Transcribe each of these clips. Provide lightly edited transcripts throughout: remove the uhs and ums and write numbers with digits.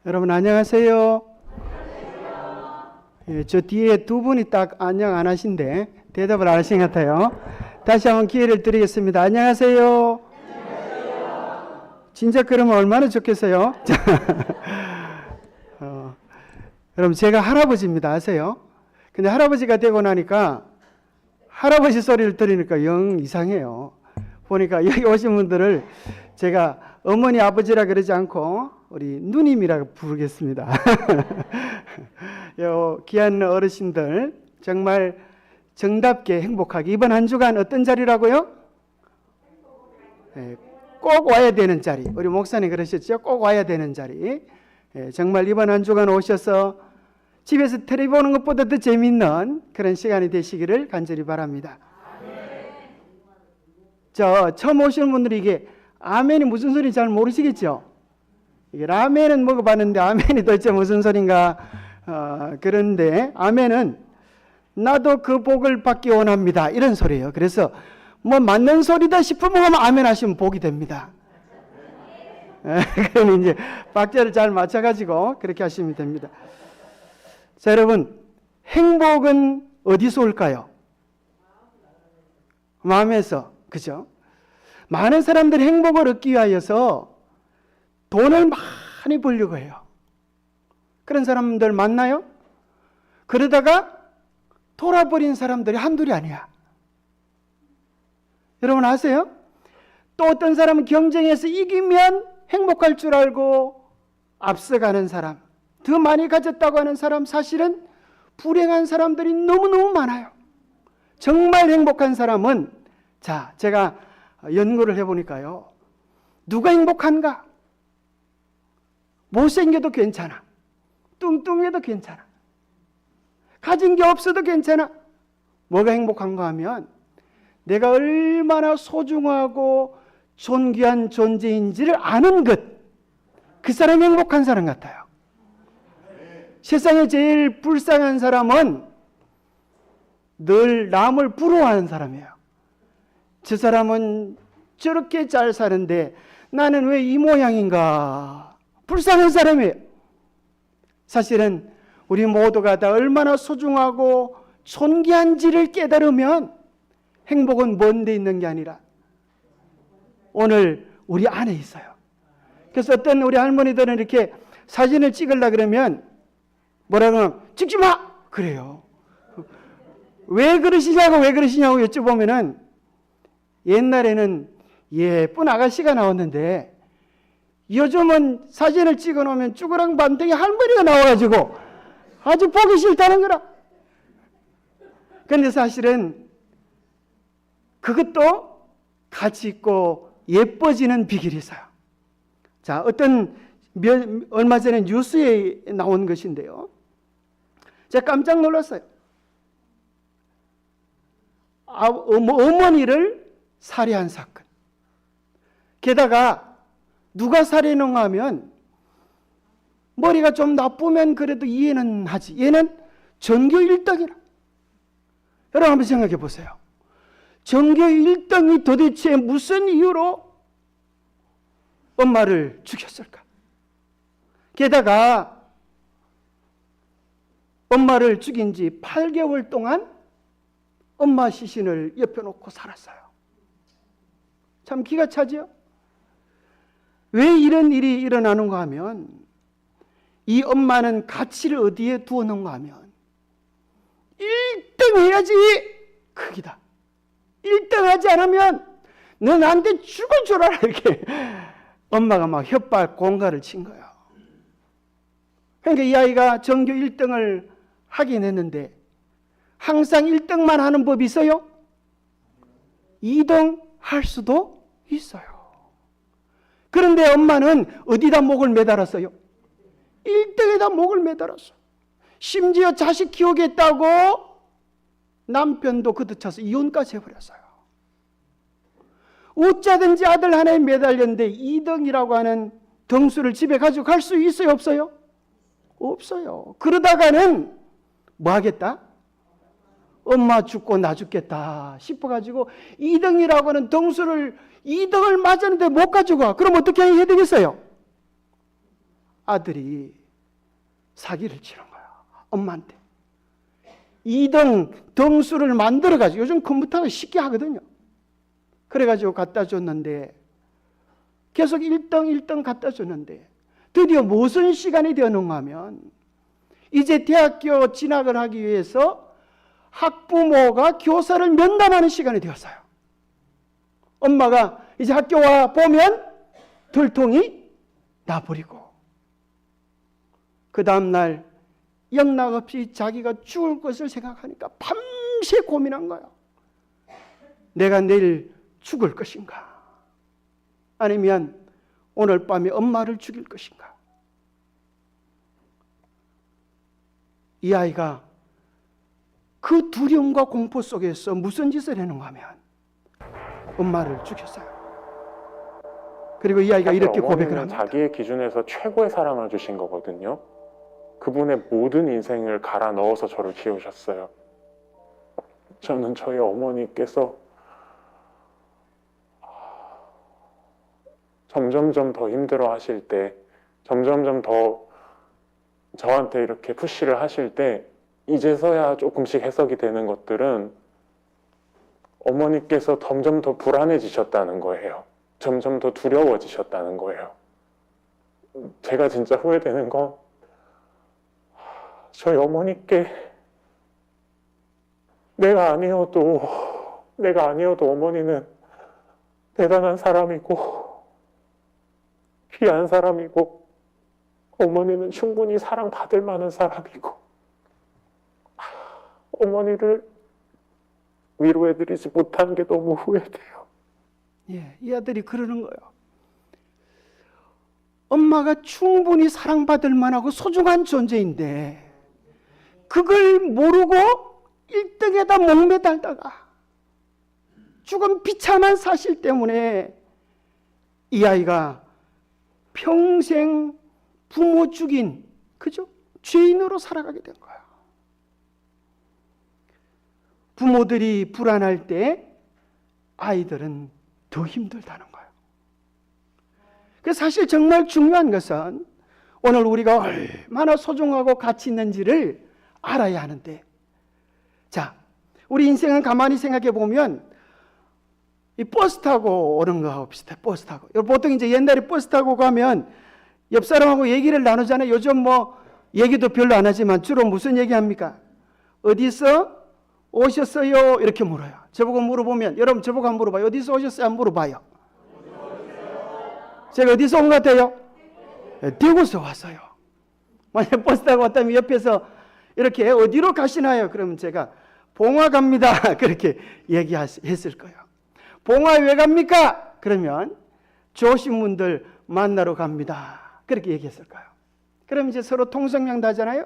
여러분 안녕하세요. 예, 저 뒤에 두 분이 딱 안녕 안 하신데 대답을 안 하신 것 같아요. 다시 한번 기회를 드리겠습니다. 안녕하세요. 진짜 그러면 얼마나 좋겠어요. 여러분 제가 할아버지입니다. 아세요? 근데 할아버지가 되고 나니까 할아버지 소리를 들으니까 영 이상해요. 보니까 여기 오신 분들을 제가 어머니 아버지라 그러지 않고 우리 누님이라고 부르겠습니다. 요 귀한 어르신들 정말 정답게 행복하게 이번 한 주간 어떤 자리라고요? 네, 꼭 와야 되는 자리. 우리 목사님 그러셨죠? 꼭 와야 되는 자리. 네, 정말 이번 한 주간 오셔서 집에서 텔레비 보는 것보다 더 재밌는 그런 시간이 되시기를 간절히 바랍니다. 처음 오시는 분들이 이게 아멘이 무슨 소리인지 잘 모르시겠죠? 이게 라멘은 먹어봤는데 아멘이 도대체 무슨 소린가? 그런데 아멘은 나도 그 복을 받기 원합니다. 이런 소리예요. 그래서 뭐 맞는 소리다 싶으면 아멘 하시면 복이 됩니다. 그럼 이제 박자를 잘 맞춰가지고 그렇게 하시면 됩니다. 자, 여러분, 행복은 어디서 올까요? 마음에서, 그죠? 많은 사람들이 행복을 얻기 위하여서 돈을 많이 벌려고 해요. 그런 사람들 만나요? 그러다가 돌아버린 사람들이 한둘이 아니야. 여러분 아세요? 또 어떤 사람은 경쟁에서 이기면 행복할 줄 알고 앞서가는 사람, 더 많이 가졌다고 하는 사람, 사실은 불행한 사람들이 너무너무 많아요. 정말 행복한 사람은, 자, 제가 연구를 해보니까요, 누가 행복한가? 못생겨도 괜찮아. 뚱뚱해도 괜찮아. 가진 게 없어도 괜찮아. 뭐가 행복한가 하면 내가 얼마나 소중하고 존귀한 존재인지를 아는 것. 그 사람이 행복한 사람 같아요. 세상에 제일 불쌍한 사람은 늘 남을 부러워하는 사람이에요. 저 사람은 저렇게 잘 사는데 나는 왜 이 모양인가? 불쌍한 사람이에요. 사실은 우리 모두가 다 얼마나 소중하고 존귀한지를 깨달으면 행복은 먼 데 있는 게 아니라 오늘 우리 안에 있어요. 그래서 어떤 우리 할머니들은 이렇게 사진을 찍으려고 그러면 뭐라 그러면 찍지 마! 그래요. 왜 그러시냐고 여쭤보면은 옛날에는 예쁜 아가씨가 나왔는데 요즘은 사진을 찍어 놓으면 쭈그랑 반댕이 할머니가 나와가지고 아주 보기 싫다는 거라. 그런데 사실은 그것도 가치 있고 예뻐지는 비결이 있어요. 자, 얼마 전에 뉴스에 나온 것인데요. 제가 깜짝 놀랐어요. 어머니를 살해한 사건. 게다가 누가 살해했는가 하면 머리가 좀 나쁘면 그래도 이해는 하지. 얘는 전교 1등이라. 여러분 한번 생각해 보세요. 전교 1등이 도대체 무슨 이유로 엄마를 죽였을까? 게다가 엄마를 죽인 지 8개월 동안 엄마 시신을 옆에 놓고 살았어요. 참 기가 차죠? 왜 이런 일이 일어나는가 하면 이 엄마는 가치를 어디에 두었는가 하면 1등 해야지 크기다. 1등 하지 않으면 너 나한테 죽을 줄 알아. 이렇게 엄마가 막 협박 공갈을 친 거예요. 그러니까 이 아이가 전교 1등을 하긴 했는데 항상 1등만 하는 법이 있어요? 2등 할 수도 있어요. 그런데 엄마는 어디다 목을 매달았어요? 1등에다 목을 매달았어. 심지어 자식 키우겠다고 남편도 걷어차서 이혼까지 해버렸어요. 어쩌든지 아들 하나에 매달렸는데 2등이라고 하는 등수를 집에 가지고 갈 수 있어요? 없어요? 없어요. 그러다가는 뭐 하겠다? 엄마 죽고 나 죽겠다 싶어가지고 2등이라고 하는 등수를 2등을 맞았는데 못 가지고 가. 그럼 어떻게 해야 되겠어요? 아들이 사기를 치는 거야. 엄마한테. 2등 등수를 만들어가지고, 요즘 컴퓨터가 쉽게 하거든요. 그래가지고 갖다 줬는데, 계속 1등 갖다 줬는데, 드디어 무슨 시간이 되었는가 하면, 이제 대학교 진학을 하기 위해서 학부모가 교사를 면담하는 시간이 되었어요. 엄마가 이제 학교 와 보면 들통이 나버리고, 그 다음날 영락없이 자기가 죽을 것을 생각하니까 밤새 고민한 거예요. 내가 내일 죽을 것인가? 아니면 오늘 밤에 엄마를 죽일 것인가? 이 아이가 그 두려움과 공포 속에서 무슨 짓을 했는가 하면 엄마를 죽였어요. 그리고 이 아이가 이렇게 고백을 합니다. 자기의 기준에서 최고의 사랑을 주신 거거든요. 그분의 모든 인생을 갈아 넣어서 저를 키우셨어요. 저는 저희 어머니께서 점점점 더 힘들어 하실 때, 점점점 더 저한테 이렇게 푸시를 하실 때, 이제서야 조금씩 해석이 되는 것들은 어머니께서 점점 더 불안해지셨다는 거예요. 점점 더 두려워지셨다는 거예요. 제가 진짜 후회되는 건 저희 어머니께 내가 아니어도 어머니는 대단한 사람이고 귀한 사람이고 어머니는 충분히 사랑받을 만한 사람이고 어머니를 위로해드리지 못한 게 너무 후회돼요. 예, 이 아들이 그러는 거예요. 엄마가 충분히 사랑받을 만하고 소중한 존재인데 그걸 모르고 1등에다 목매달다가 죽은 비참한 사실 때문에 이 아이가 평생 부모 죽인, 그죠? 죄인으로 살아가게 된 거야. 부모들이 불안할 때 아이들은 더 힘들다는 거예요. 그래서 사실 정말 중요한 것은 오늘 우리가 얼마나 소중하고 가치 있는지를 알아야 하는데, 자, 우리 인생은 가만히 생각해 보면 이 버스 타고 오는 거하고 비슷해. 버스 타고. 보통 이제 옛날에 버스 타고 가면 옆 사람하고 얘기를 나누잖아요. 요즘 뭐 얘기도 별로 안 하지만 주로 무슨 얘기합니까? 어디서 오셨어요? 이렇게 물어요. 저보고 물어보면, 여러분 저보고 한번 물어봐요. 어디서 오셨어요? 한번 물어봐요. 제가 어디서 온 것 같아요? 대구에서 왔어요. 만약 버스 타고 왔다면 옆에서 이렇게 어디로 가시나요? 그러면 제가 봉화 갑니다. 그렇게 얘기했을 거예요. 봉화 왜 갑니까? 그러면 좋으신 분들 만나러 갑니다. 그렇게 얘기했을 거예요. 그럼 이제 서로 통성명도 하잖아요.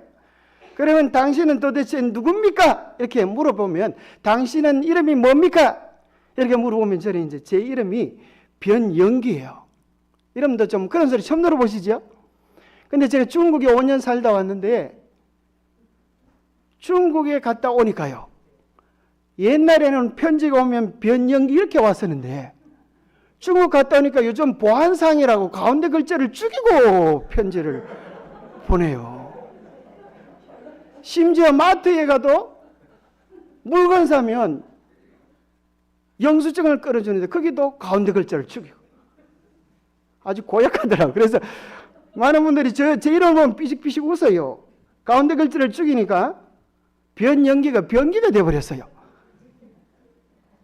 그러면 당신은 도대체 누굽니까? 이렇게 물어보면 당신은 이름이 뭡니까? 이렇게 물어보면 저는 이제 제 이름이 변영기예요. 이름도 좀 그런 소리 처음 들어보시죠? 근데 제가 중국에 5년 살다 왔는데 중국에 갔다 오니까요. 옛날에는 편지가 오면 변영기 이렇게 왔었는데 중국 갔다 오니까 요즘 보안상이라고 가운데 글자를 죽이고 편지를 보내요. 심지어 마트에 가도 물건 사면 영수증을 끌어주는데 거기도 가운데 글자를 죽이고 아주 고약하더라고요. 그래서 많은 분들이 제 이름 보면 삐식삐식 웃어요. 가운데 글자를 죽이니까 변영기가 변기가 돼버렸어요.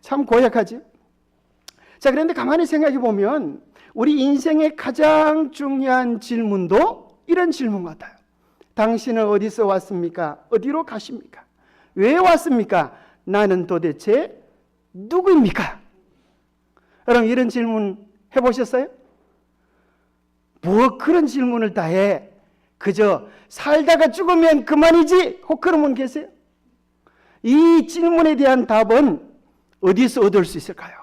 참 고약하지? 자, 그런데 가만히 생각해 보면 우리 인생의 가장 중요한 질문도 이런 질문 같아요. 당신은 어디서 왔습니까? 어디로 가십니까? 왜 왔습니까? 나는 도대체 누구입니까? 여러분 이런 질문 해보셨어요? 뭐 그런 질문을 다 해? 그저 살다가 죽으면 그만이지? 혹 그런 분 계세요? 이 질문에 대한 답은 어디서 얻을 수 있을까요?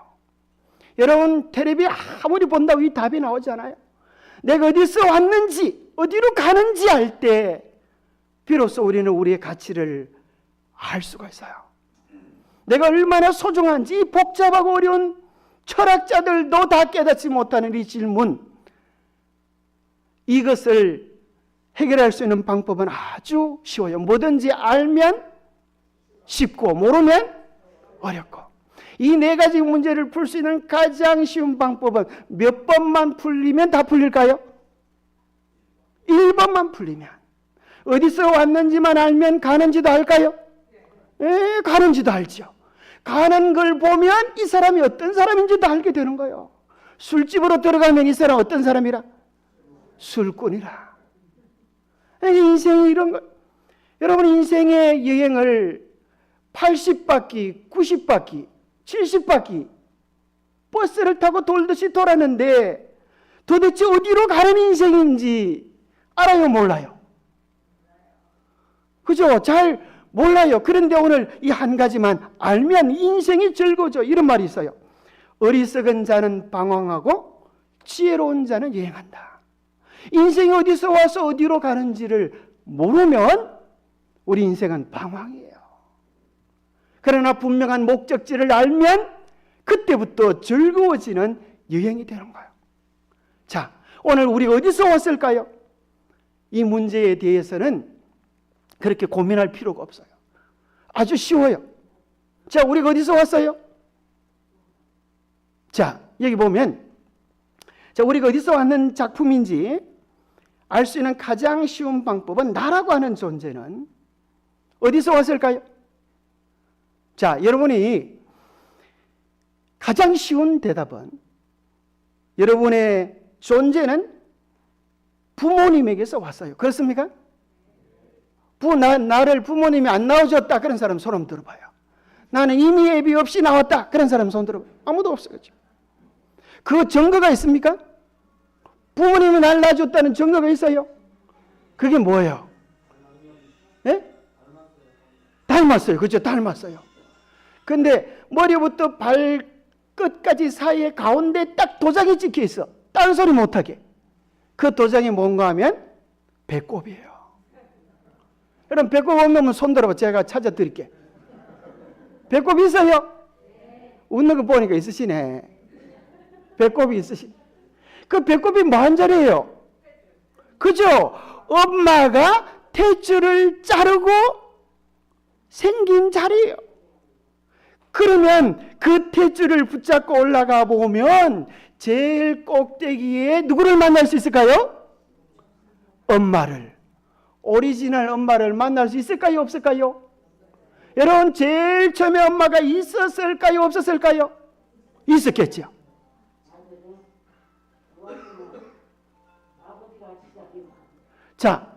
여러분 텔레비 아무리 본다고 이 답이 나오잖아요. 내가 어디서 왔는지 어디로 가는지 알 때 비로소 우리는 우리의 가치를 알 수가 있어요. 내가 얼마나 소중한지 이 복잡하고 어려운 철학자들도 다 깨닫지 못하는 이 질문, 이것을 해결할 수 있는 방법은 아주 쉬워요. 뭐든지 알면 쉽고 모르면 어렵고. 이 네 가지 문제를 풀 수 있는 가장 쉬운 방법은 몇 번만 풀리면 다 풀릴까요? 1번만 풀리면. 어디서 왔는지만 알면 가는지도 알까요? 예, 가는지도 알죠. 가는 걸 보면 이 사람이 어떤 사람인지도 알게 되는 거예요. 술집으로 들어가면 이 사람 어떤 사람이라? 술꾼이라. 인생이 이런 거. 여러분 인생의 여행을 80바퀴, 90바퀴, 70바퀴 버스를 타고 돌듯이 돌았는데 도대체 어디로 가는 인생인지 알아요, 몰라요? 그죠? 잘 몰라요. 그런데 오늘 이 한 가지만 알면 인생이 즐거워져. 이런 말이 있어요. 어리석은 자는 방황하고 지혜로운 자는 여행한다. 인생이 어디서 와서 어디로 가는지를 모르면 우리 인생은 방황이에요. 그러나 분명한 목적지를 알면 그때부터 즐거워지는 여행이 되는 거예요. 자, 오늘 우리 어디서 왔을까요? 이 문제에 대해서는 그렇게 고민할 필요가 없어요. 아주 쉬워요. 자, 우리가 어디서 왔어요? 자, 여기 보면 자, 우리가 어디서 왔는 작품인지 알 수 있는 가장 쉬운 방법은 나라고 하는 존재는 어디서 왔을까요? 자, 여러분이 가장 쉬운 대답은 여러분의 존재는 부모님에게서 왔어요. 그렇습니까? 나를 부모님이 안 낳아줬다 그런 사람 손 한번 들어봐요. 나는 이미 애비 없이 나왔다 그런 사람 손 들어봐요. 아무도 없어요. 그렇죠? 그 증거가 있습니까? 부모님이 날 낳아줬다는 증거가 있어요? 그게 뭐예요? 예? 닮았어요. 그렇죠? 닮았어요. 근데 머리부터 발끝까지 사이에 가운데 딱 도장이 찍혀 있어. 딴소리 못하게. 그 도장이 뭔가 하면 배꼽이에요. 여러분 배꼽 없는 분 손 들어봐. 제가 찾아드릴게. 배꼽 있어요? 웃는 거 보니까 있으시네. 배꼽이 있으시. 그 배꼽이 뭐한 자리예요? 그죠? 엄마가 탯줄을 자르고 생긴 자리예요. 그러면 그 탯줄을 붙잡고 올라가 보면 제일 꼭대기에 누구를 만날 수 있을까요? 엄마를. 오리지널 엄마를 만날 수 있을까요? 없을까요? 여러분 제일 처음에 엄마가 있었을까요? 없었을까요? 있었겠죠. 자,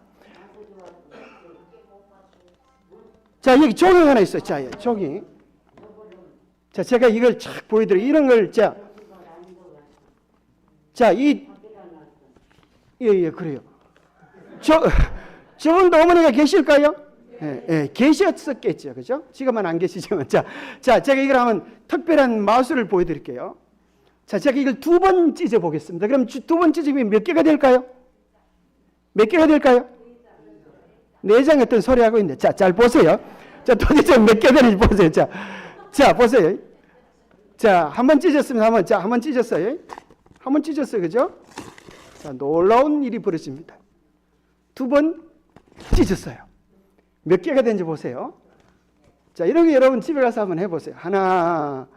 여기 종이 하나 있어요. 자, 종이. 자, 제가 이걸 착 보여드려요. 이런 걸 예, 그래요. 저분도 어머니가 계실까요? 예, 계셨었겠죠. 그죠? 지금은 안 계시지만. 자, 제가 이걸 한번 특별한 마술을 보여드릴게요. 자, 제가 이걸 2번 찢어보겠습니다. 그럼 2번 찢으면 몇 개가 될까요? 몇 개가 될까요? 4장 어떤 소리 하고 있는데. 자, 잘 보세요. 자, 도대체 몇 개 되는지 보세요. 자, 보세요. 자, 한 번 찢었습니다. 한 번 찢었어요. 한 번 찢었어요. 그죠? 자, 놀라운 일이 벌어집니다. 2번 찢었어요. 몇 개가 되는지 보세요. 자, 이렇게 여러분 집에 가서 한번 해보세요. 하나,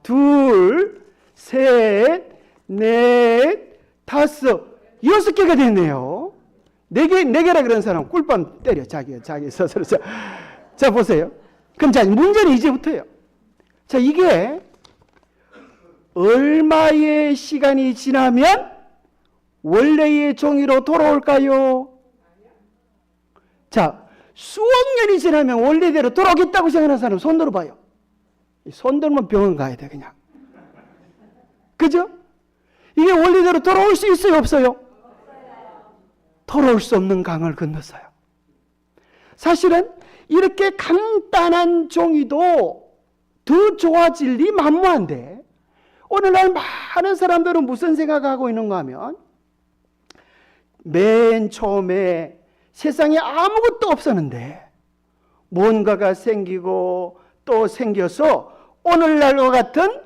둘, 셋, 넷, 다섯, 6개가 됐네요. 4개라 그런 사람 꿀밤 때려. 자기 스스로. 자, 보세요. 그럼 자, 문제는 이제부터예요. 자, 이게 얼마의 시간이 지나면 원래의 종이로 돌아올까요? 자, 수억 년이 지나면 원래대로 돌아오겠다고 생각하는 사람 손 들어봐요. 손 들면 병원 가야 돼, 그냥. 그죠? 이게 원래대로 돌아올 수 있어요, 없어요? 돌아올 수 없는 강을 건넜어요. 사실은 이렇게 간단한 종이도 더 좋아질 리 만무한데 오늘날 많은 사람들은 무슨 생각하고 있는가 하면 맨 처음에 세상에 아무것도 없었는데 뭔가가 생기고 또 생겨서 오늘날과 같은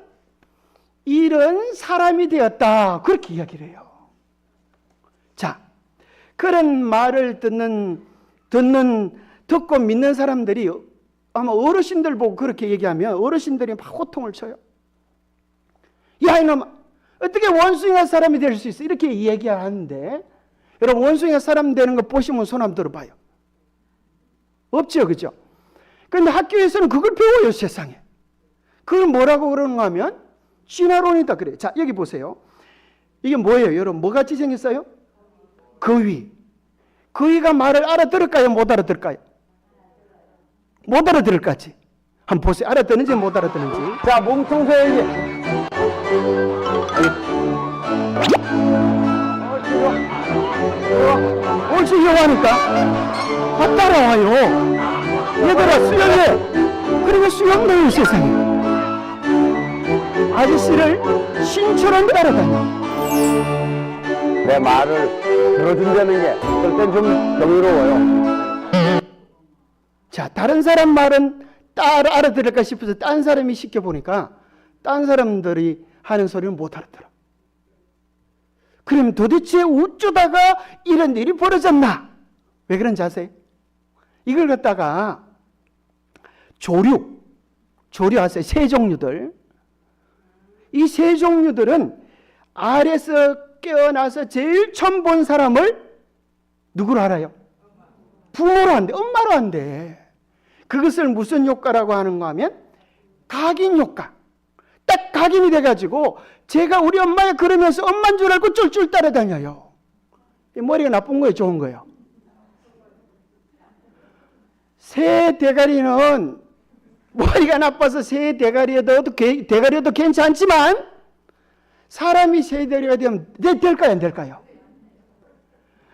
이런 사람이 되었다. 그렇게 이야기를 해요. 자, 그런 말을 듣고 믿는 사람들이 아마 어르신들 보고 그렇게 얘기하면 어르신들이 막 호통을 쳐요. 야, 이놈아, 어떻게 원숭이가 사람이 될 수 있어? 이렇게 얘기하는데, 여러분, 원숭이가 사람 되는 거 보시면 손 한번 들어봐요. 없죠, 그죠? 근데 학교에서는 그걸 배워요, 세상에. 그걸 뭐라고 그러는가 하면, 진화론이다 그래요. 자, 여기 보세요. 이게 뭐예요, 여러분? 뭐같이 생겼어요? 거위. 거위가 말을 알아들을까요? 못 알아들을까요? 못 알아들을 것 같지? 한번 보세요. 알아듣는지 못 알아듣는지. 자, 몸통소에게. 옳지, 이거 하니까. 따라와요. 얘들아, 수영해. 그리고 수영해요, 세상에. 아저씨를 신처럼 따라다녀. 내 말을 들어준다는 게 그럴 땐 좀 정의로워요. 자, 다른 사람 말은 알아들을까 싶어서 딴 사람이 시켜보니까 딴 사람들이 하는 소리는 못 알아들어. 그럼 도대체 어쩌다가 이런 일이 벌어졌나? 왜 그런지 아세요? 이걸 갖다가 조류 아세요? 새 종류들. 이 새 종류들은 알에서 깨어나서 제일 처음 본 사람을 누구로 알아요? 부모로 한대, 엄마로 한대. 그것을 무슨 효과라고 하는가 하면 각인 효과. 딱 각인이 돼가지고 제가 우리 엄마가 그러면서 엄마인 줄 알고 쫄쫄 따라다녀요. 머리가 나쁜 거예요, 좋은 거예요? 새 대가리는 머리가 나빠서 새 대가리여도 괜찮지만 사람이 새 대가리가 되면 될까요, 안 될까요?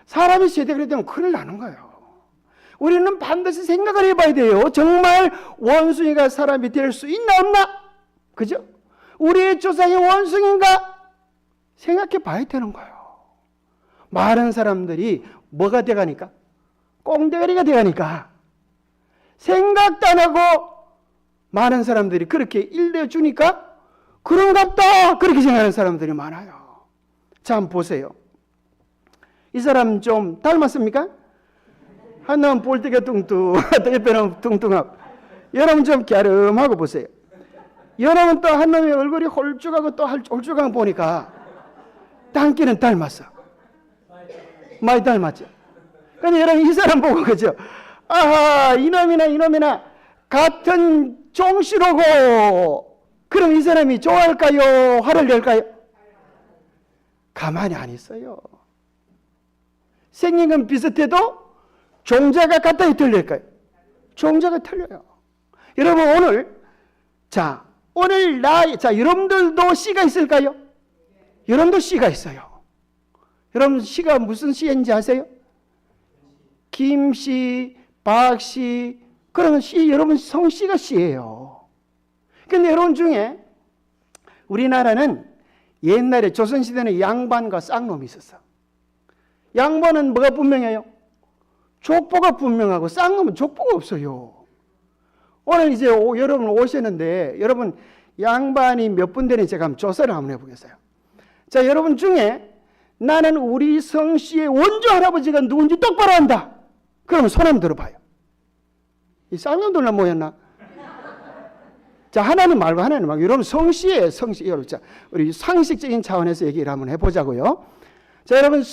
사람이 새 대가리가 되면 큰일 나는 거예요. 우리는 반드시 생각을 해봐야 돼요. 정말 원숭이가 사람이 될 수 있나 없나? 그죠? 우리의 조상이 원숭이인가? 생각해 봐야 되는 거예요. 많은 사람들이 뭐가 돼가니까? 꽁대가리가 돼가니까 생각도 안 하고 많은 사람들이 그렇게 일러주니까 그런갑다 그렇게 생각하는 사람들이 많아요. 자, 한번 보세요. 이 사람 좀 닮았습니까? 한 놈은 볼때가 뚱뚱하고 옆에는 뚱뚱하고. 여러분 좀 갸름하고 보세요. 여러분 또 한 놈의 얼굴이 홀쭉하고 또 홀쭉한 거 보니까 딴끼는 닮았어. 많이 닮았죠. 근데 여러분 이 사람 보고 그죠? 아하, 이놈이나 같은 종씨로고 그럼 이 사람이 좋아할까요? 화를 낼까요? 가만히 안 있어요. 생긴 건 비슷해도 종자가 같아요, 틀릴까요? 종자가 틀려요. 여러분 오늘 여러분들도 씨가 있을까요? 여러분도 씨가 있어요. 여러분 씨가 무슨 씨인지 아세요? 김씨, 박씨, 그러면 씨, 여러분 성씨가 씨예요. 근데 여러분 중에 우리나라는 옛날에 조선시대는 양반과 쌍놈이 있었어. 양반은 뭐가 분명해요? 족보가 분명하고 쌍놈은 족보가 없어요. 오늘 이제 여러분 오셨는데 여러분 양반이 몇 분 되는지 제가 한번 조사를 한번 해보겠어요. 자, 여러분 중에 나는 우리 성씨의 원조 할아버지가 누군지 똑바로 안다. 그러면 손 한번 들어봐요. 이 쌍놈들나 뭐였나? 자, 하나는 말고 여러분 성씨예요, 성씨. 여러분, 자, 우리 상식적인 차원에서 얘기를 한번 해보자고요. 자, 여러분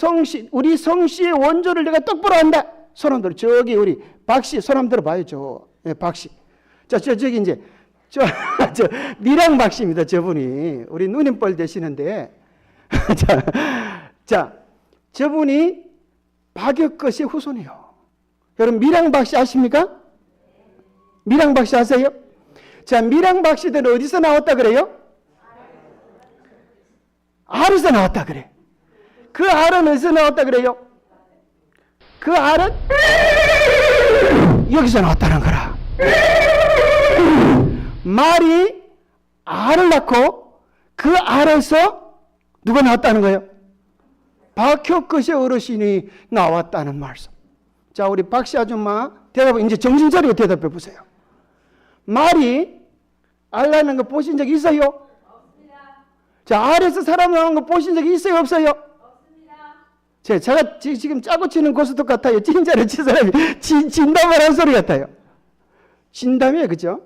우리 성씨의 원조를 내가 똑바로 안다. 손 한번 들어. 저기 우리 박씨 손 한번 들어봐요. 박씨. 자, 저기 이제 저 미랑 박씨입니다. 저분이 우리 누님뻘 되시는데, 자, 저분이 박혁것의 후손이요. 여러분 미랑 박씨 아십니까? 미랑 박씨 아세요? 자, 미랑 박씨들은 어디서 나왔다 그래요? 알에서 나왔다 그래. 그 알은 어디서 나왔다 그래요? 그 알은 여기서 나왔다는 거라. 말이 알을 낳고 그 알에서 누가 나왔다는 거예요? 박혁것의 어르신이 나왔다는 말씀. 자, 우리 박씨 아줌마 이제 정신 차리고 대답해 보세요. 말이 알 낳는 거 보신 적 있어요? 없습니다. 자, 알에서 사람 나오는 거 보신 적 있어요? 없어요? 없습니다. 제가 지금 짜고 치는 고스톱 같아요. 진짜로 친 사람이 진담을 한 소리 같아요. 진담이에요. 그죠?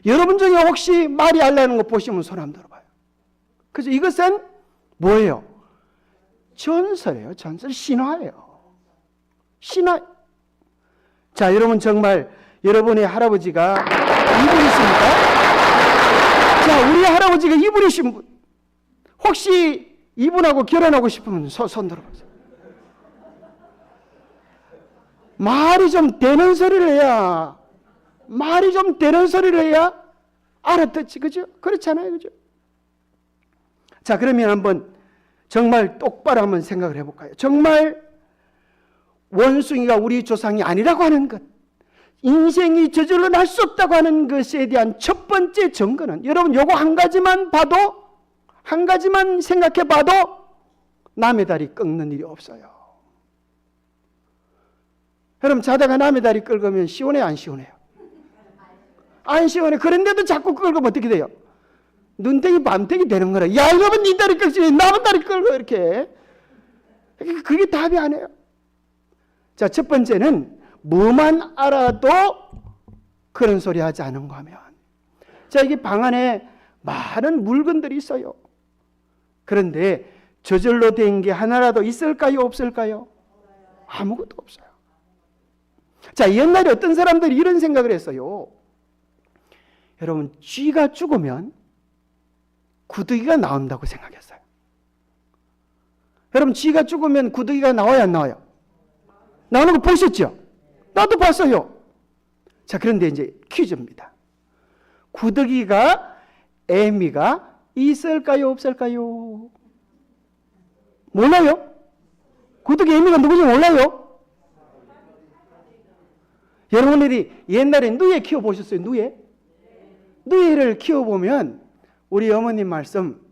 여러분 중에 혹시 말이 알라는 거 보시면 손 한번 들어봐요. 그래서 이것은 뭐예요? 전설이에요. 전설. 신화예요. 신화. 자, 여러분 정말 여러분의 할아버지가 이분이십니까? 자, 우리 할아버지가 이분이신 분. 혹시 이분하고 결혼하고 싶으면 손 들어보세요. 말이 좀 되는 소리를 해야, 말이 좀 되는 소리를 해야 알아듣지. 그죠? 그렇잖아요. 그죠? 자, 그러면 한번 정말 똑바로 한번 생각을 해볼까요? 정말 원숭이가 우리 조상이 아니라고 하는 것, 인생이 저절로 날 수 없다고 하는 것에 대한 첫 번째 증거는, 여러분 요거 한 가지만 봐도, 한 가지만 생각해 봐도 남의 다리 꺾는 일이 없어요. 여러분 자다가 남의 다리 긁으면 시원해요, 안 시원해요? 안 시원해. 그런데도 자꾸 긁으면 어떻게 돼요? 눈탱이 밤탱이 되는 거라. 야, 여러분 네 다리 긁지 남의 다리 긁어. 이렇게. 그게 답이 아니에요. 자, 첫 번째는 뭐만 알아도 그런 소리 하지 않은가 하면, 자, 이게 방 안에 많은 물건들이 있어요. 그런데 저절로 된 게 하나라도 있을까요, 없을까요? 아무것도 없어요. 자, 옛날에 어떤 사람들이 이런 생각을 했어요. 여러분, 쥐가 죽으면 구더기가 나온다고 생각했어요. 여러분, 쥐가 죽으면 구더기가 나와요, 안 나와요? 나오는 거 보셨죠? 나도 봤어요. 자, 그런데 이제 퀴즈입니다. 구더기가, 애미가 있을까요, 없을까요? 몰라요? 구더기 애미가 누구인지 몰라요? 여러분들이 옛날에 누에 키워보셨어요? 누에? 누에를 키워보면 우리 어머님 말씀,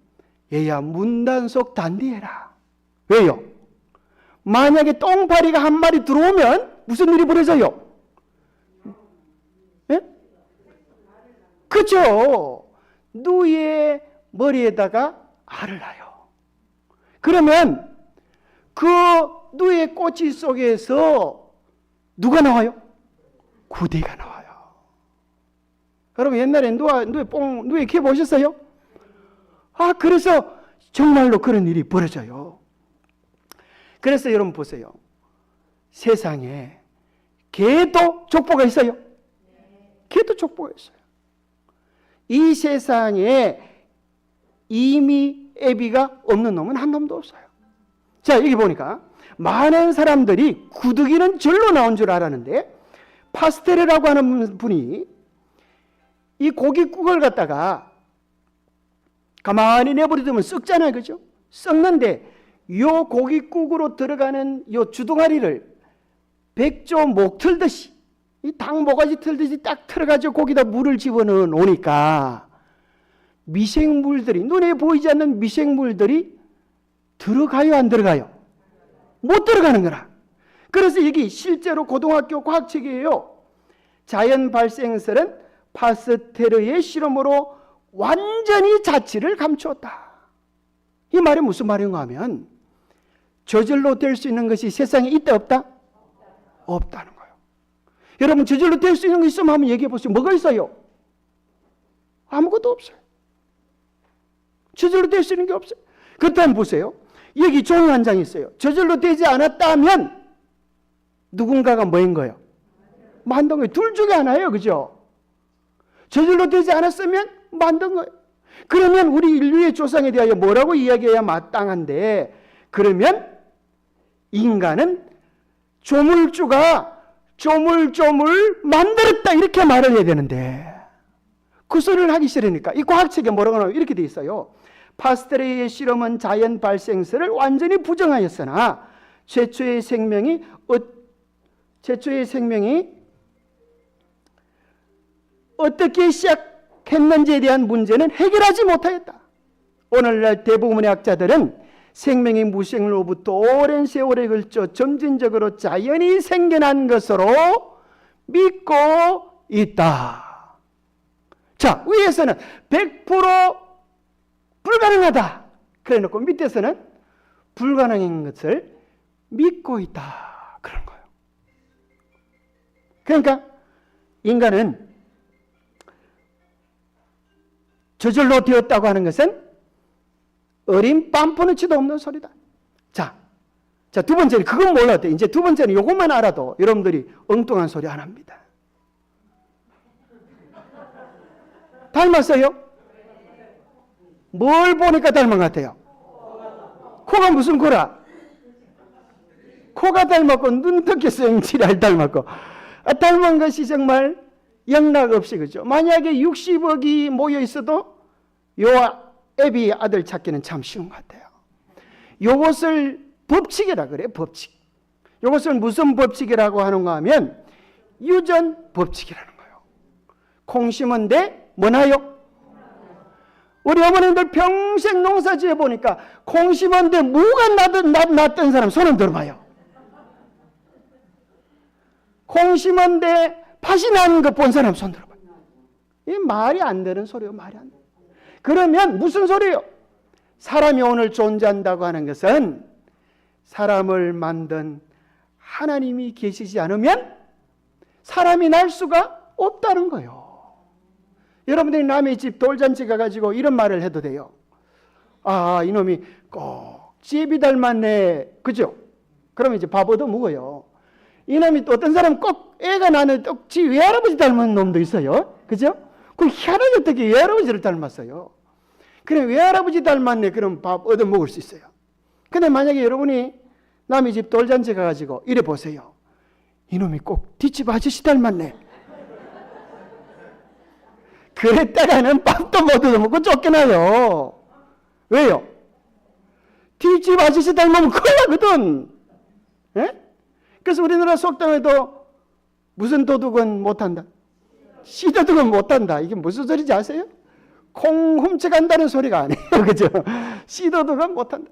얘야 문단속 단디해라. 왜요? 만약에 똥파리가 한 마리 들어오면 무슨 일이 벌어져요? 예? 그렇죠. 누이의 머리에다가 알을 놔요. 그러면 그 누이의 꼬치 속에서 누가 나와요? 구대가 나와요. 여러분 옛날에 누에 키워보셨어요? 아, 그래서 정말로 그런 일이 벌어져요. 그래서 여러분 보세요. 세상에 개도 족보가 있어요. 개도 족보가 있어요. 이 세상에 이미 애비가 없는 놈은 한 놈도 없어요. 자, 여기 보니까 많은 사람들이 구더기는 절로 나온 줄 알았는데, 파스테르라고 하는 분이 이 고깃국을 갖다가 가만히 내버려두면 썩잖아요. 그죠? 썩는데 요 고깃국으로 들어가는 요 주둥아리를 백조 목 틀듯이, 이 닭 모가지 틀듯이 딱 틀어가지고 거기다 물을 집어넣어 놓으니까 미생물들이, 눈에 보이지 않는 미생물들이 들어가요, 안 들어가요? 못 들어가는 거라. 그래서 여기 실제로 고등학교 과학책이에요. 자연 발생설은 파스테르의 실험으로 완전히 자취를 감추었다. 이 말이 무슨 말인가 하면, 저절로 될 수 있는 것이 세상에 있다, 없다? 없다는 거예요. 여러분, 저절로 될 수 있는 거 있으면 한번 얘기해 보세요. 뭐가 있어요? 아무것도 없어요. 저절로 될 수 있는 게 없어요. 그렇다면 보세요. 여기 종이 한 장이 있어요. 저절로 되지 않았다면 누군가가 뭐인 거예요? 만든 거예요. 둘 중에 하나예요. 그죠? 저절로 되지 않았으면 만든 거예요. 그러면 우리 인류의 조상에 대하여 뭐라고 이야기해야 마땅한데, 그러면 인간은 조물주가 조물조물 만들었다, 이렇게 말을 해야 되는데, 그 소리를 하기 싫으니까 이 과학책에 뭐라고 나와요? 이렇게 돼 있어요. 파스테르의 실험은 자연 발생설을 완전히 부정하였으나 최초의 생명이 어떻게 시작했는지에 대한 문제는 해결하지 못하였다. 오늘날 대부분의 학자들은 생명의 무생로부터 오랜 세월에 걸쳐 점진적으로 자연이 생겨난 것으로 믿고 있다. 자, 위에서는 100% 불가능하다. 그래 놓고 밑에서는 불가능한 것을 믿고 있다. 그런 거예요. 그러니까 인간은 저절로 되었다고 하는 것은 어린 빰뿌너치도 없는 소리다. 자, 두 번째는 그건 몰라도 이제 두 번째는 이것만 알아도 여러분들이 엉뚱한 소리 안 합니다. 닮았어요? 뭘 보니까 닮은 것 같아요? 코가 무슨 코라? 코가 닮았고 눈떻게 성질을 닮았고 닮은 것이 정말 영락없이 그죠. 만약에 60억이 모여 있어도 요 애비 아들 찾기는 참 쉬운 것 같아요. 요것을 법칙이라 그래요. 법칙. 요것을 무슨 법칙이라고 하는가 하면 유전 법칙이라는 거예요. 콩 심은데 뭐나요? 우리 어머님들 평생 농사 지어 보니까 콩 심었는데 무가 났던 사람 손은 들어봐요. 콩 심었는데 팥이 나는 거 본 사람 손 들어봐요. 이게 말이 안 되는 소리예요. 말이 안 돼. 그러면 무슨 소리예요? 사람이 오늘 존재한다고 하는 것은 사람을 만든 하나님이 계시지 않으면 사람이 날 수가 없다는 거예요. 여러분들이 남의 집 돌잔치 가가지고 이런 말을 해도 돼요. 아, 이놈이 꼭 제비 닮았네. 그죠? 그러면 이제 밥 얻어 먹어요. 이놈이 또 어떤 사람은 꼭 애가 나는 또 지 외할아버지 닮은 놈도 있어요. 그죠? 그 희한하게 어떻게 외할아버지를 닮았어요. 그래 외할아버지 닮았네. 그럼 밥 얻어 먹을 수 있어요. 근데 만약에 여러분이 남의 집 돌잔치 가가지고 이래 보세요. 이놈이 꼭 뒷집 아저씨 닮았네. 그랬다가는 밥도 못 얻어 먹고 쫓겨나요. 왜요? 뒷집 아저씨 닮으면 큰일 나거든. 예? 그래서 우리나라 속담에도 무슨 도둑은 못한다? 씨도둑은 못한다. 이게 무슨 소리인지 아세요? 콩 훔쳐간다는 소리가 아니에요. 그죠? 씨도둑은 못한다.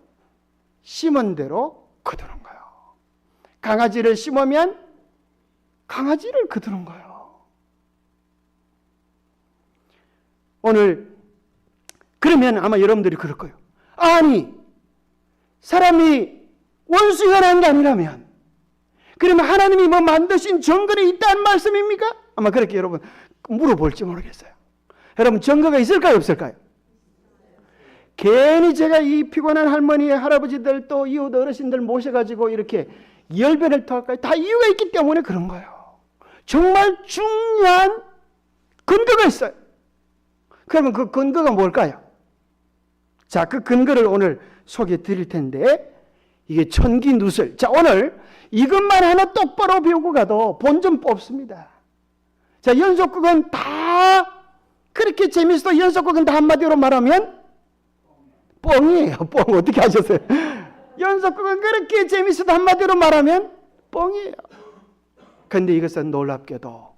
심은 대로 거두는 거예요. 강아지를 심으면 강아지를 거두는 거예요. 오늘 그러면 아마 여러분들이 그럴 거예요. 아니 사람이 원수가 난 게 아니라면 그러면 하나님이 뭐 만드신 정글이 있다는 말씀입니까? 아마 그렇게 여러분 물어볼지 모르겠어요. 여러분 정글가 있을까요 없을까요? 괜히 제가 이 피곤한 할머니 할아버지들 또 이웃 어르신들 모셔가지고 이렇게 열변을 토할까요? 다 이유가 있기 때문에 그런 거예요. 정말 중요한 근거가 있어요. 그러면 그 근거가 뭘까요? 자, 그 근거를 오늘 소개해 드릴 텐데 이게 천기누설. 자, 오늘 이것만 하나 똑바로 배우고 가도 본전 뽑습니다. 자, 연속극은 다 그렇게 재밌어도 연속극은 다 한마디로 말하면 뻥이에요. 뻥. 어떻게 하셨어요? 연속극은 그렇게 재밌어도 한마디로 말하면 뻥이에요. 근데 이것은 놀랍게도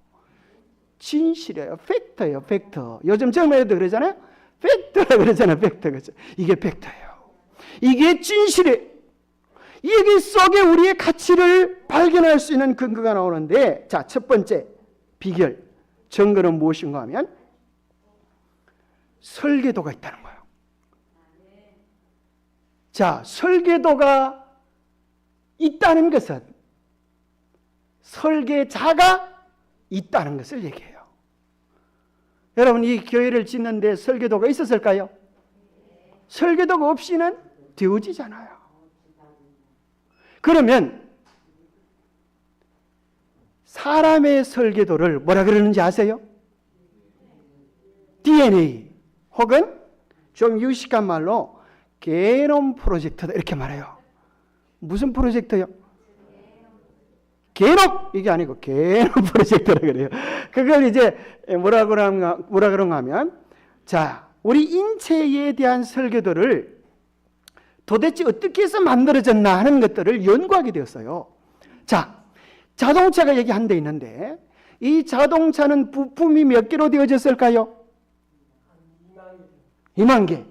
진실이에요. 팩트예요. 팩트. 요즘 젊은이들 그러잖아요. 팩트라 그러잖아요. 팩트. 그렇죠? 이게 팩트예요. 이게 진실이에요. 여기 속에 우리의 가치를 발견할 수 있는 근거가 나오는데, 자, 첫 번째 비결, 증거는 무엇인가 하면 설계도가 있다는 거예요. 자, 설계도가 있다는 것은 설계자가 있다는 것을 얘기해요. 여러분, 이 교회를 짓는데 설계도가 있었을까요? 설계도가 없이는 되어지잖아요. 그러면 사람의 설계도를 뭐라 그러는지 아세요? DNA 혹은 좀 유식한 말로 게놈 프로젝트다 이렇게 말해요. 무슨 프로젝트요? 게놈! 이게 아니고 게놈 프로젝트라 그래요. 그걸 이제 뭐라 그런가 하면, 자, 우리 인체에 대한 설계도를 도대체 어떻게 해서 만들어졌나 하는 것들을 연구하게 되었어요. 자, 자동차가 여기 한 대 있는데 이 자동차는 부품이 몇 개로 되어졌을까요? 2만 개.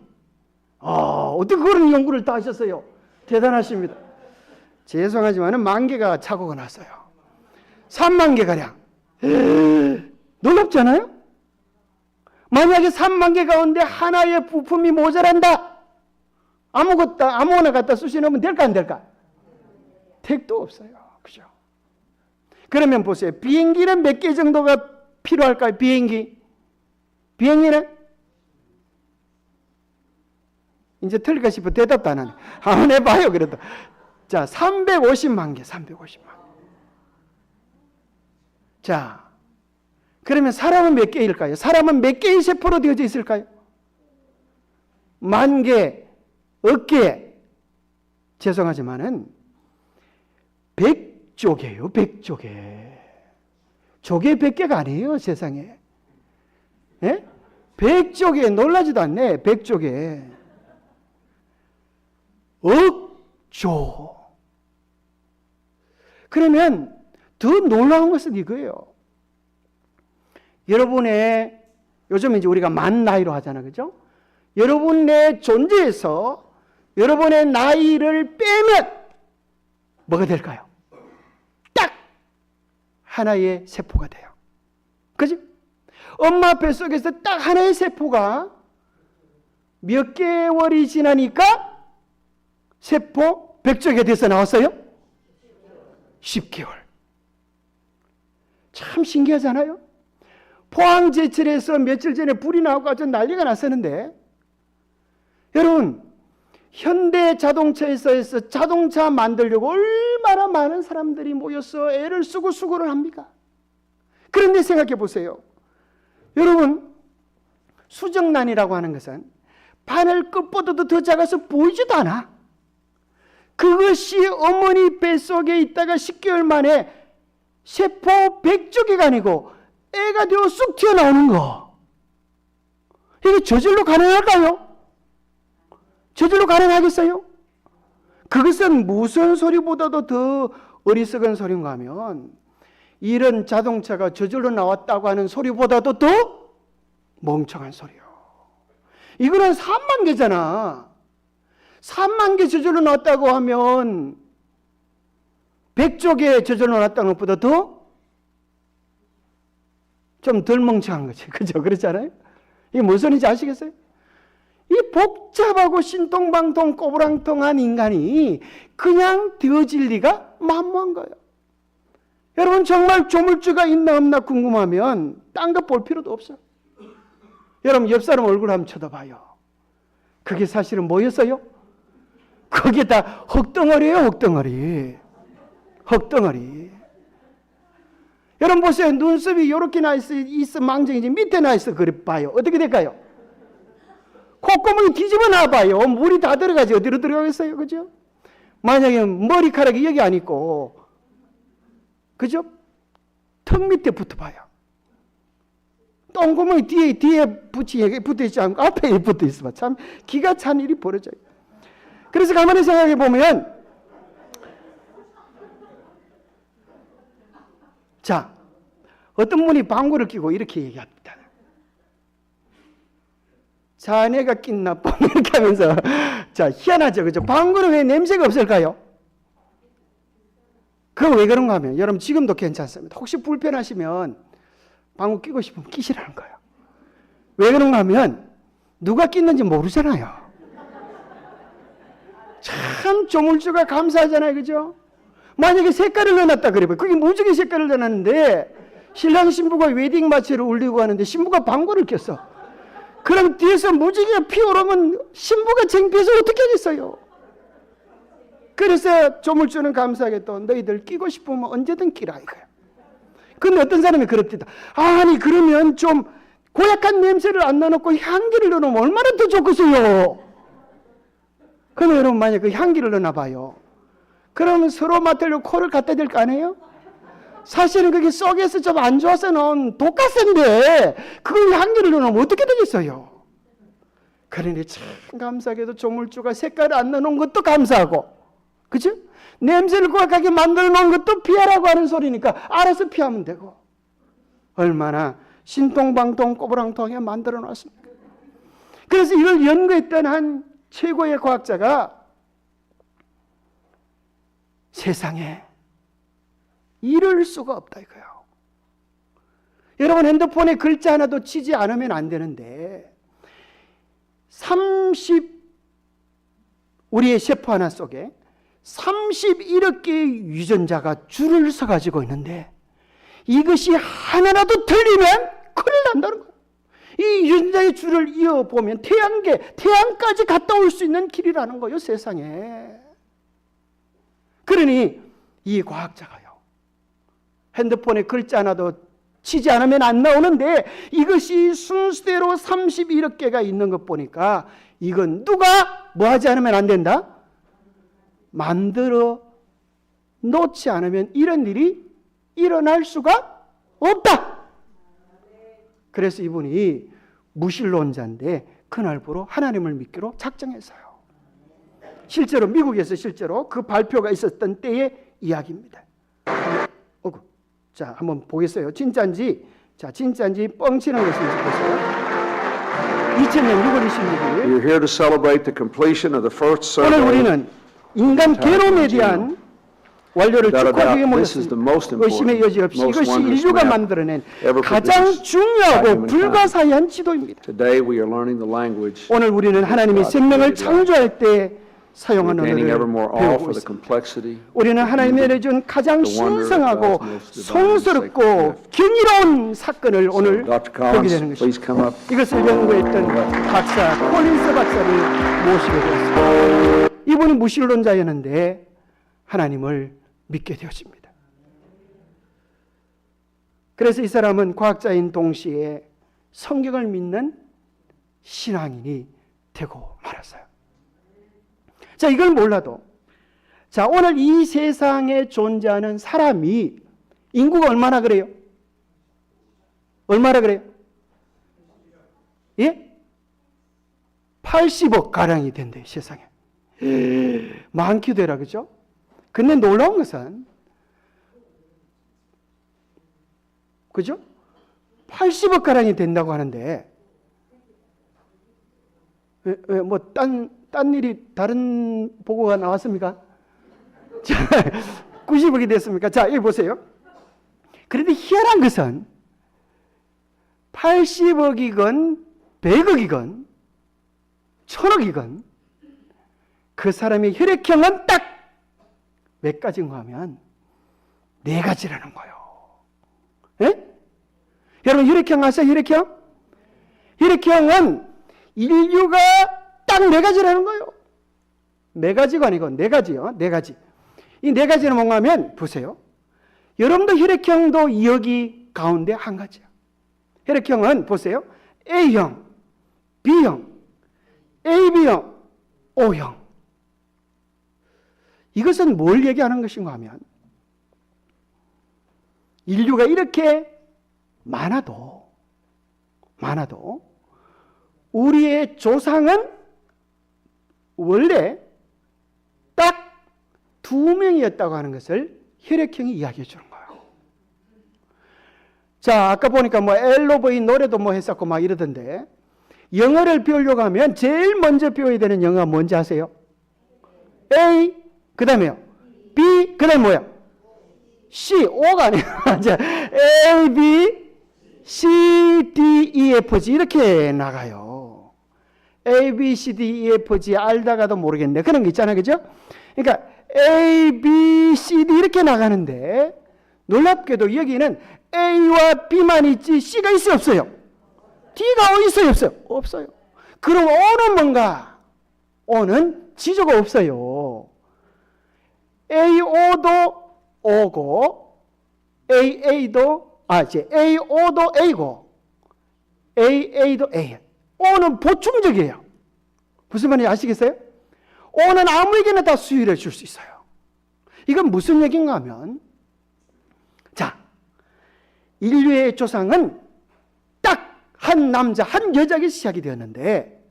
어떻게 그런 연구를 다 하셨어요? 대단하십니다. 죄송하지만 1만 개가 착오가 났어요. 3만 개가량. 놀랍잖아요? 만약에 3만 개 가운데 하나의 부품이 모자란다. 아무거나 갖다 쑤시넣으면 될까 안 될까? 택도 없어요. 그죠? 그러면 보세요. 비행기는 몇 개 정도가 필요할까요? 비행기는? 이제 틀릴까 싶어 대답도 안 하네. 한번 해봐요, 그래도. 자, 350만 개, 350만 개. 자, 그러면 사람은 몇 개일까요? 사람은 몇 개의 세포로 되어져 있을까요? 10,000개, 억 개. 죄송하지만은 100조개요, 100조개. 조개 100개가 아니에요, 세상에. 예? 100조개, 놀라지도 않네, 100조개. 억조. 그러면 더 놀라운 것은 이거예요. 여러분의, 요즘 이제 우리가 만 나이로 하잖아, 그죠? 여러분의 존재에서 여러분의 나이를 빼면 뭐가 될까요? 딱 하나의 세포가 돼요. 그죠? 엄마 뱃속에서 딱 하나의 세포가 몇 개월이 지나니까 세포 100조개 돼서 나왔어요? 10개월. 참 신기하잖아요? 포항제철에서 며칠 전에 불이 나고 아주 난리가 났었는데, 여러분, 현대 자동차에서 자동차 만들려고 얼마나 많은 사람들이 모여서 애를 쓰고 수고를 합니까? 그런데 생각해 보세요. 여러분, 수정란이라고 하는 것은 바늘 끝보다도 더 작아서 보이지도 않아. 그것이 어머니 뱃속에 있다가 10개월 만에 세포 100조개가 아니고 애가 되어 쑥 튀어나오는 거. 이게 저절로 가능할까요? 저절로 가능하겠어요? 그것은 무슨 소리보다도 더 어리석은 소리인가 하면, 이런 자동차가 저절로 나왔다고 하는 소리보다도 더 멍청한 소리요. 이거는 3만 개잖아. 3만 개 저절로 나왔다고 하면 100조개 저절로 나왔다는 것보다 더 좀 덜 멍청한 거지. 그죠? 그렇지 않아요? 이게 무슨 소리인지 아시겠어요? 이 복잡하고 신통방통 꼬부랑통한 인간이 그냥 되어질 리가 만무한 거예요. 여러분, 정말 조물주가 있나 없나 궁금하면 딴 거 볼 필요도 없어요. 여러분, 옆 사람 얼굴 한번 쳐다봐요. 그게 사실은 뭐였어요? 그게 다 흙덩어리예요, 흙덩어리. 흙덩어리. 여러분 보세요. 눈썹이 이렇게 나 있어 망정이지 밑에 나 있어 그래 봐요. 어떻게 될까요? 콧구멍이 뒤집어 놔봐요. 물이 다 들어가지 어디로 들어가겠어요? 그죠? 만약에 머리카락이 여기 안 있고, 그죠? 턱 밑에 붙어봐요. 똥구멍이 뒤에 붙어있지 않고 앞에 붙어있어 봐. 참 기가 찬 일이 벌어져요. 그래서 가만히 생각해 보면, 자, 어떤 분이 방구를 끼고 이렇게 얘기합니다. 자네가 낀나 뻥 이렇게 하면서, 자, 희한하죠, 그죠? 방구는 왜 냄새가 없을까요? 그거 왜 그런가 하면, 여러분 지금도 괜찮습니다. 혹시 불편하시면 방구 끼고 싶으면 끼시라는 거예요. 왜 그런가 하면 누가 끼는지 모르잖아요. 참 조물주가 감사하잖아요, 그죠? 만약에 색깔을 넣어놨다 그래봐요. 그게 무지개 색깔을 넣어놨는데 신랑 신부가 웨딩 마치를 울리고 하는데 신부가 방구를 꼈어. 그럼 뒤에서 무지개가 피어오르면 신부가 창피해서 어떻게 하겠어요? 그래서 조물주는 감사하게 또 너희들 끼고 싶으면 언제든 끼라 이거예요. 근데 어떤 사람이 그렇대다. 아니 그러면 좀 고약한 냄새를 안 넣어놓고 향기를 넣어놓으면 얼마나 더 좋겠어요. 그러면 여러분 만약에 그 향기를 넣어놔봐요. 그러면 서로 맡으려고 코를 갖다 댈 거 아니에요? 사실은 그게 속에서 좀 안 좋아서 넣은 독가스인데 그걸 향기를 넣으면 어떻게 되겠어요? 그러니 참 감사하게도 조물주가 색깔을 안 넣어놓은 것도 감사하고, 그죠? 냄새를 고약하게 만들어 놓은 것도 피하라고 하는 소리니까 알아서 피하면 되고, 얼마나 신통방통 꼬부랑통하게 만들어 놨습니까? 그래서 이걸 연구했던 한 최고의 과학자가 세상에 이럴 수가 없다 이거예요. 여러분 핸드폰에 글자 하나도 치지 않으면 안 되는데 우리의 세포 하나 속에 31억 개의 유전자가 줄을 서 가지고 있는데 이것이 하나라도 틀리면 큰일 난다는 거예요. 이 유전자의 줄을 이어보면 태양까지 갔다 올 수 있는 길이라는 거예요, 세상에. 그러니 이 과학자가요, 핸드폰에 글자 하나도 치지 않으면 안 나오는데 이것이 순서대로 31억 개가 있는 것 보니까 이건 누가 뭐 하지 않으면 안 된다? 만들어 놓지 않으면 이런 일이 일어날 수가 없다. 그래서 이분이 무신론자인데 그날부로 하나님을 믿기로 작정했어요. 실제로 미국에서 실제로 그 발표가 있었던 때의 이야기입니다. 자, 한번 보겠어요. 진짜인지 뻥치는 것인지 보세요. 2000년 6월 26일 We are here to celebrate the completion of the first 오늘 survey. 우리는 인간 게놈에 대한 완료를 Without a 축하하기 doubt, this is the most 모였습니다. 의심의 여지 없이 important, most 이것이 wondrous 인류가 map 만들어낸 ever 가장 produced by 중요하고 humankind. 불가사의한 지도입니다. Today we are learning the language, 오늘 우리는 하나님이 생명을 창조할 때 사용한 gaining ever 언어를 more awe 배우고 for the 있습니다. complexity, 우리는 하나님이 내려준 가장 the wonder of 신성하고 God's most divine and 성스럽고 sacred gift. 경이로운 사건을 오늘 Dr. 보게 Collins, 되는 please 것입니다. come up. 이것을 연구했던 박사 콜린스 박사를 모시게 되었습니다. 이분이 무신론자였는데 하나님을 믿게 되었습니다. 그래서 이 사람은 과학자인 동시에 성경을 믿는 신앙인이 되고 말았어요. 자, 이걸 몰라도 자, 오늘 이 세상에 존재하는 사람이 인구가 얼마나 그래요? 얼마나 그래요? 예? 80억 가량이 된대요, 세상에. 많기도 해라, 그죠? 근데 놀라운 것은, 그죠? 80억 가량이 된다고 하는데, 뭐, 딴 일이, 다른 보고가 나왔습니까? 자, 90억이 됐습니까? 자, 여기 보세요. 그런데 희한한 것은, 80억이건, 100억이건, 1000억이건, 그 사람의 혈액형은 딱 몇 가지인가 하면 4가지라는 거예요. 예? 여러분 혈액형 아세요? 혈액형? 혈액형은 인류가 딱 4가지라는 거예요. 4가지가 아니고 4가지요. 4가지. 이 4가지는 뭔가 하면 보세요. 여러분도 혈액형도 2억이 가운데 한 가지야. 혈액형은 보세요. A형, B형, AB형, O형. 이것은 뭘 얘기하는 것인가 하면 인류가 이렇게 많아도 우리의 조상은 원래 딱 2명이었다고 하는 것을 혈액형이 이야기해 주는 거예요. 자, 아까 보니까 뭐 엘로브이 노래도 뭐 했었고 막 이러던데 영어를 배우려고 하면 제일 먼저 배워야 되는 영어가 뭔지 아세요? A, 그 다음에요. B, 그 다음에 뭐야? C, O가 아니에요. A, B, C, D, E, F, G 이렇게 나가요. A, B, C, D, E, F, G 알다가도 모르겠네. 그런 거 있잖아요. 그죠? 그러니까 A, B, C, D 이렇게 나가는데 놀랍게도 여기는 A와 B만 있지 C가 있어요? 없어요? D가 있어요? 없어요? 없어요. 그럼 O는 뭔가? O는 지조가 없어요. AO도 O고 AA도 이제 AO도 A고 AA도 A. O는 보충적이에요. 무슨 말인지 아시겠어요? O는 아무에게나 다 수혈해 줄 수 있어요. 이건 무슨 얘기인가 하면 자, 인류의 조상은 딱 한 남자, 한 여자에게 시작이 되었는데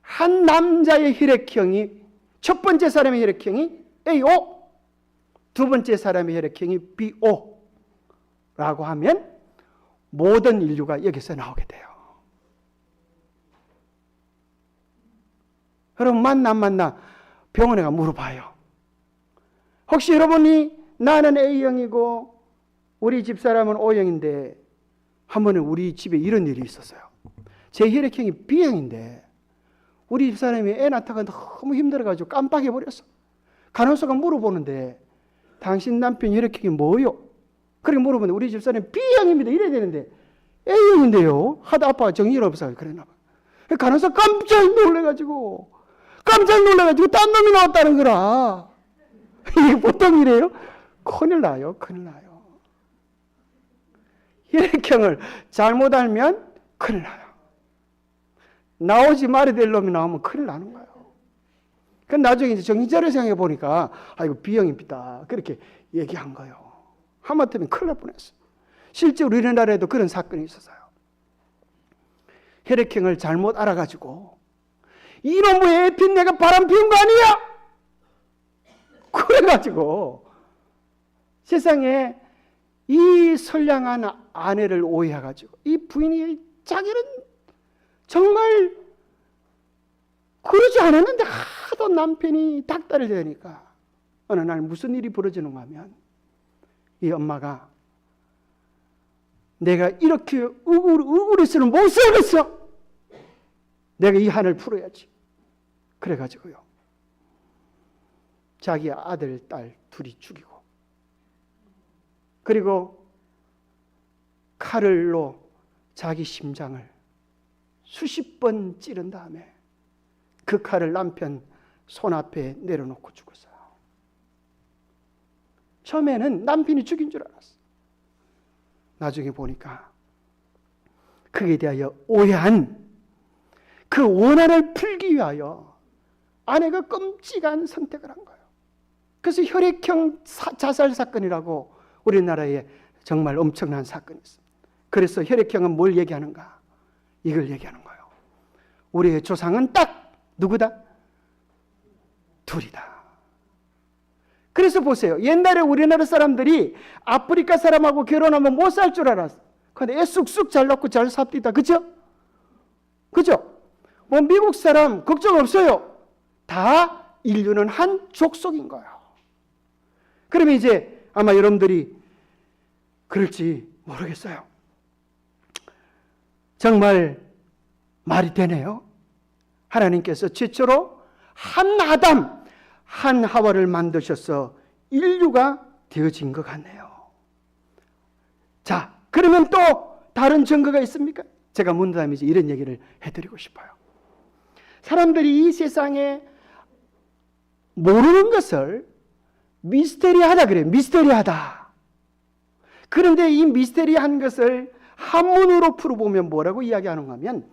한 남자의 혈액형이 첫 번째 사람의 혈액형이 AO, 두 번째 사람의 혈액형이 BO라고 하면 모든 인류가 여기서 나오게 돼요. 여러분 만나 안 만나 병원에 가 물어봐요. 혹시 여러분이 나는 A형이고 우리 집사람은 O형인데 한 번은 우리 집에 이런 일이 있었어요. 제 혈액형이 B형인데 우리 집사람이 애 낳다가 너무 힘들어가지고 깜빡해버렸어. 간호사가 물어보는데 당신 남편 혈액형이 뭐요? 그렇게 물어보는데 우리 집사람이 B형입니다. 이래야 되는데 A형인데요. 하도 아빠가 정신이 없어서 그랬나 봐. 간호사 깜짝 놀래가지고 딴 놈이 나왔다는 거라. 이게 보통 일이에요? 큰일 나요. 큰일 나요. 혈액형을 잘못 알면 큰일 나요. 나오지 말아야 될 놈이 나오면 큰일 나는 거예요. 그 나중에 이제 정신차려 생각해 보니까 이거 B형입니다. 그렇게 얘기한 거예요. 하마터면 큰일 날 뻔했어. 실제로 우리나라에도 그런 사건이 있었어요. 혈액형을 잘못 알아가지고 이놈의 에핀 내가 바람 피운 거 아니야? 그래가지고 세상에 이 선량한 아내를 오해해가지고 이 부인이 자기는 정말 그러지 않았는데 하도 남편이 닥달을 대니까 어느 날 무슨 일이 벌어지는가 하면 이 엄마가 내가 이렇게 억울해서는 못 살겠어. 내가 이 한을 풀어야지. 그래가지고요. 자기 아들, 딸 둘이 죽이고 그리고 칼을로 자기 심장을 수십 번 찌른 다음에 그 칼을 남편 손 앞에 내려놓고 죽었어요. 처음에는 남편이 죽인 줄 알았어요. 나중에 보니까 그에 대하여 오해한 그 원한을 풀기 위하여 아내가 끔찍한 선택을 한 거예요. 그래서 혈액형 자살 사건이라고 우리나라에 정말 엄청난 사건이 있습니다. 그래서 혈액형은 뭘 얘기하는가? 이걸 얘기하는 거예요. 우리의 조상은 딱 누구다? 둘이다. 그래서 보세요. 옛날에 우리나라 사람들이 아프리카 사람하고 결혼하면 못 살 줄 알았어. 근데 애 쑥쑥 잘 낳고 잘 삽디다. 그죠? 그죠? 뭐 미국 사람 걱정 없어요. 다 인류는 한 족속인 거예요. 그러면 이제 아마 여러분들이 그럴지 모르겠어요. 정말 말이 되네요. 하나님께서 최초로 한 아담, 한 하와를 만드셔서 인류가 되어진 것 같네요. 자, 그러면 또 다른 증거가 있습니까? 제가 문다음에 이제 이런 얘기를 해드리고 싶어요. 사람들이 이 세상에 모르는 것을 미스테리하다 그래요. 미스테리하다. 그런데 이 미스테리한 것을 한문으로 풀어보면 뭐라고 이야기하는가 하면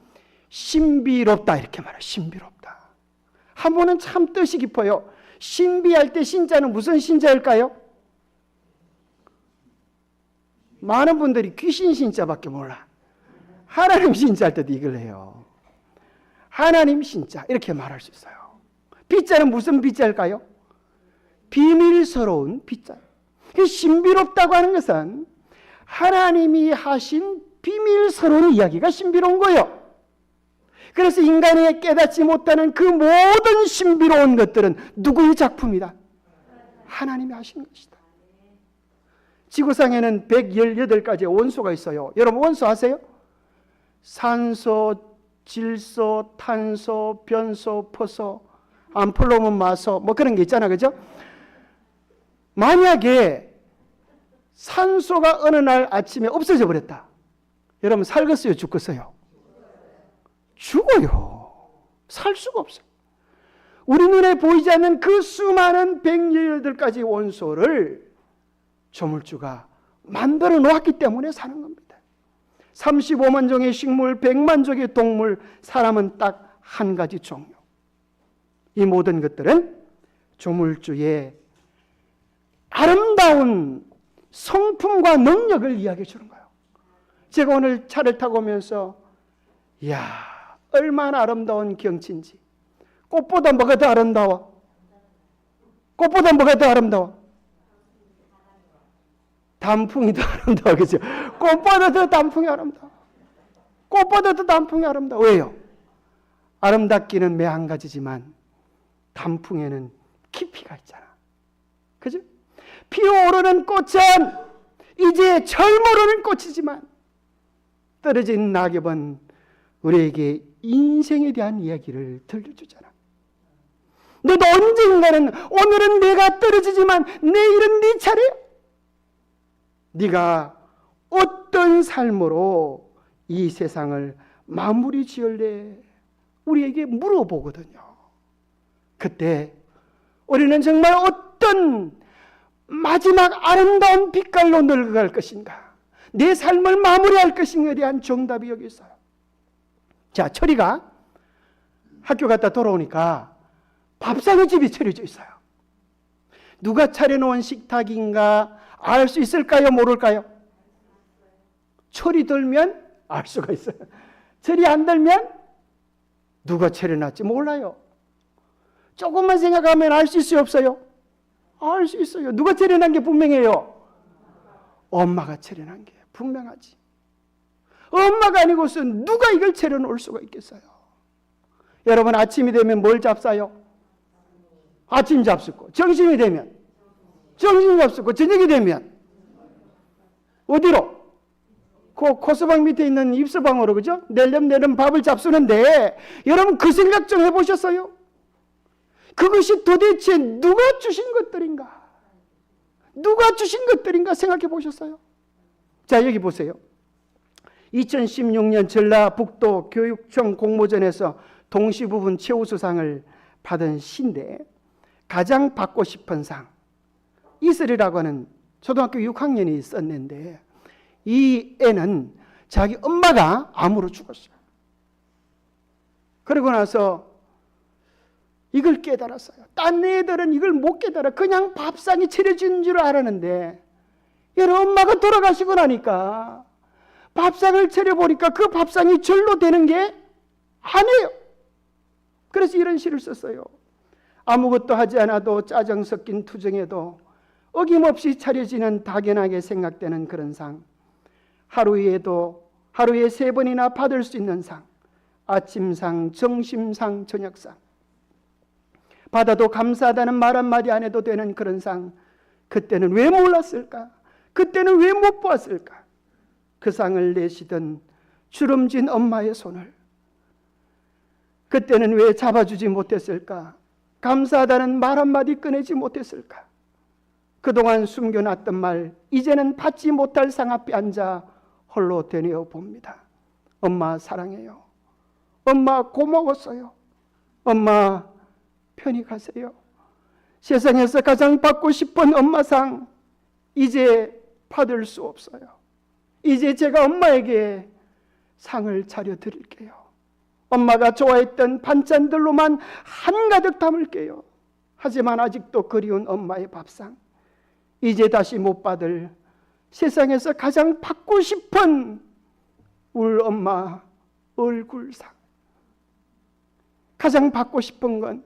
신비롭다 이렇게 말해요. 신비롭다. 한문은 참 뜻이 깊어요. 신비할 때 신자는 무슨 신자일까요? 많은 분들이 귀신 신자밖에 몰라. 하나님 신자할 때도 이걸 해요. 하나님 신자 이렇게 말할 수 있어요. 비자는 무슨 비자일까요? 비밀스러운 비자. 신비롭다고 하는 것은 하나님이 하신 비밀스러운 이야기가 신비로운 거예요. 그래서 인간이 깨닫지 못하는 그 모든 신비로운 것들은 누구의 작품이다? 하나님이 하신 것이다. 지구상에는 118가지의 원소가 있어요. 여러분 원소 아세요? 산소, 질소, 탄소, 변소, 포소, 암플로몬, 마소 뭐 그런 게 있잖아. 그죠? 만약에 산소가 어느 날 아침에 없어져 버렸다. 여러분 살겠어요? 죽겠어요? 죽어요. 살 수가 없어요. 우리 눈에 보이지 않는 그 수많은 118가지 원소를 조물주가 만들어 놓았기 때문에 사는 겁니다. 35만 종의 식물, 100만 종의 동물, 사람은 딱 한 가지 종류. 이 모든 것들은 조물주의 아름다운 성품과 능력을 이야기해 주는 거예요. 제가 오늘 차를 타고 오면서 이야 얼마나 아름다운 경치인지. 꽃보다 뭐가 더 아름다워? 꽃보다 뭐가 더 아름다워? 단풍이 더 아름다워. 그죠? 꽃보다 더 단풍이 아름다워. 꽃보다 더 단풍이 아름다워. 왜요? 아름답기는 매 한 가지지만 단풍에는 깊이가 있잖아. 그죠? 피어오르는 꽃은 이제 절모르는 꽃이지만 떨어진 낙엽은 우리에게 인생에 대한 이야기를 들려주잖아. 너도 언젠가는, 오늘은 내가 떨어지지만 내일은 네 차례야. 네가 어떤 삶으로 이 세상을 마무리 지을래? 우리에게 물어보거든요. 그때 우리는 정말 어떤 마지막 아름다운 빛깔로 늙어갈 것인가, 내 삶을 마무리할 것인가에 대한 정답이 여기 있어요. 자, 철이가 학교 갔다 돌아오니까 밥상이 집에 차려져 있어요. 누가 차려놓은 식탁인가 알 수 있을까요? 모를까요? 철이 들면 알 수가 있어요. 철이 안 들면 누가 차려놨지 몰라요. 조금만 생각하면 알 수 있어요? 없어요? 알 수 있어요. 누가 차려놓은 게 분명해요. 엄마가 차려놓은 게 분명하지. 엄마가 아니고선 누가 이걸 차려놓을 수가 있겠어요? 여러분, 아침이 되면 뭘 잡사요? 아침 잡수고, 점심이 되면 점심 잡수고, 저녁이 되면 어디로? 그 코스방 밑에 있는 입서방으로, 그죠? 내렴내렴 밥을 잡수는데, 여러분 그 생각 좀 해보셨어요? 그것이 도대체 누가 주신 것들인가? 누가 주신 것들인가 생각해 보셨어요? 자, 여기 보세요. 2016년 전라북도 교육청 공모전에서 동시부분 최우수상을 받은 시인데, 가장 받고 싶은 상, 이슬이라고 하는 초등학교 6학년이 썼는데, 이 애는 자기 엄마가 암으로 죽었어요. 그러고 나서 이걸 깨달았어요. 딴 애들은 이걸 못 깨달아. 그냥 밥상이 차려진 줄 알았는데, 여러분, 엄마가 돌아가시고 나니까 밥상을 차려보니까 그 밥상이 절로 되는 게 아니에요. 그래서 이런 시를 썼어요. 아무것도 하지 않아도 짜증 섞인 투정에도 어김없이 차려지는 막연하게 생각되는 그런 상. 하루에 3번이나 받을 수 있는 상. 아침상, 점심상, 저녁상. 받아도 감사하다는 말 한마디 안 해도 되는 그런 상. 그때는 왜 몰랐을까? 그때는 왜 못 보았을까? 그 상을 내시던 주름진 엄마의 손을 그때는 왜 잡아주지 못했을까? 감사하다는 말 한마디 꺼내지 못했을까? 그동안 숨겨놨던 말, 이제는 받지 못할 상 앞에 앉아 홀로 되뇌어 봅니다. 엄마 사랑해요. 엄마 고마웠어요. 엄마 편히 가세요. 세상에서 가장 받고 싶은 엄마상, 이제 받을 수 없어요. 이제 제가 엄마에게 상을 차려드릴게요. 엄마가 좋아했던 반찬들로만 한가득 담을게요. 하지만 아직도 그리운 엄마의 밥상, 이제 다시 못 받을 세상에서 가장 받고 싶은 울 엄마 얼굴상. 가장 받고 싶은 건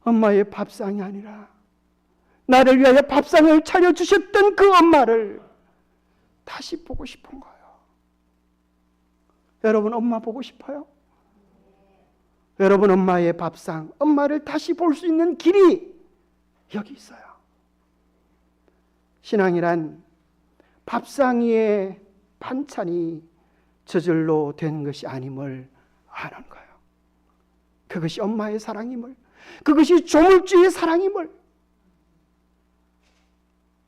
엄마의 밥상이 아니라 나를 위하여 밥상을 차려주셨던 그 엄마를 다시 보고 싶은 거예요. 여러분, 엄마 보고 싶어요? 여러분, 엄마의 밥상, 엄마를 다시 볼 수 있는 길이 여기 있어요. 신앙이란 밥상 위에 반찬이 저절로 된 것이 아님을 아는 거예요. 그것이 엄마의 사랑임을, 그것이 조물주의 사랑임을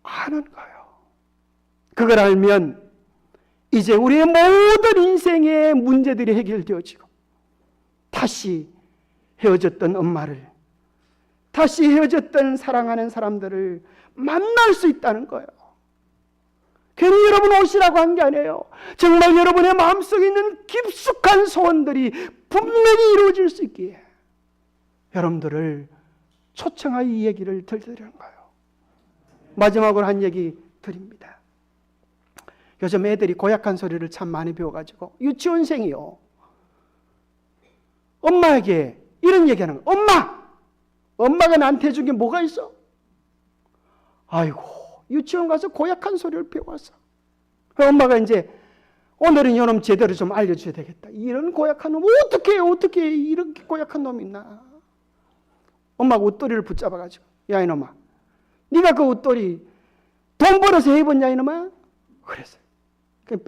아는 거예요. 그걸 알면 이제 우리의 모든 인생의 문제들이 해결되어지고, 다시 헤어졌던 엄마를, 다시 헤어졌던 사랑하는 사람들을 만날 수 있다는 거예요. 괜히 여러분 오시라고 한 게 아니에요. 정말 여러분의 마음속에 있는 깊숙한 소원들이 분명히 이루어질 수 있기에 여러분들을 초청하여 이 얘기를 들려드리는 거예요. 마지막으로 한 얘기 드립니다. 요즘 애들이 고약한 소리를 참 많이 배워가지고, 유치원생이요, 엄마에게 이런 얘기하는 거예요. 엄마가 나한테 해준 게 뭐가 있어? 아이고, 유치원 가서 고약한 소리를 배워왔어. 엄마가 이제 오늘은 이놈 제대로 좀 알려줘야 되겠다. 이런 고약한 놈 어떻게 이렇게 고약한 놈이 있나? 엄마가 웃돌이를 붙잡아가지고, 야 이놈아, 네가 그 웃돌이 돈 벌어서 해봤냐 이놈아? 그랬어요.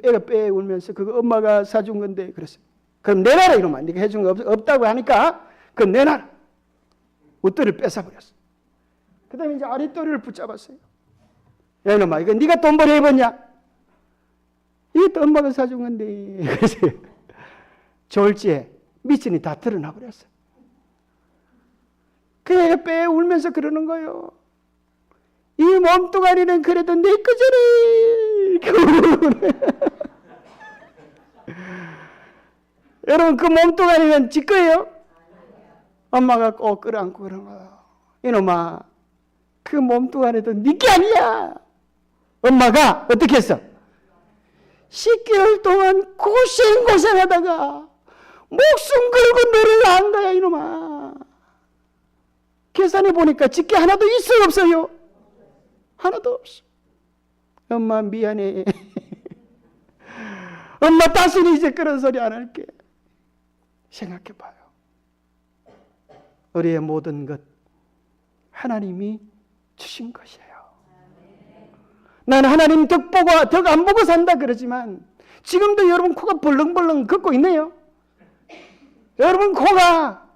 애가 빼 울면서 그거 엄마가 사준 건데, 그랬어요. 그럼 내놔라 이놈아. 네가 해준 거 없다고 하니까 그럼 내놔라. 웃돌이를 뺏어버렸어요. 그 다음에 이제 아랫도리를 붙잡았어요. 야 이놈아, 이거 네가 돈벌이 해봤냐? 이것도 엄마가 사준 건데. 그래서 졸지에 미천이 다 드러나 버렸어요. 그 애가 빼 울면서 그러는 거예요. 이 몸뚱아리는 그래도 내 거잖아. 여러분, 그 몸뚱아리는 지 거예요? 엄마가 꼭 끌어안고 그러는 거예요. 이놈아, 그 몸뚱아리도 네 게 아니야. 엄마가 어떻게 했어? 10개월 동안 고생하다가 목숨 걸고 너를 낳은 거야, 이놈아. 계산해 보니까 집게 하나도 있어요, 없어요? 하나도 없어. 엄마 미안해. 엄마 다시는 이제 그런 소리 안 할게. 생각해 봐요. 우리의 모든 것 하나님이 주신 것이에요. 나는 하나님 덕 보고 덕 안 보고 산다 그러지만 지금도 여러분 코가 벌렁벌렁 걷고 있네요. 여러분 코가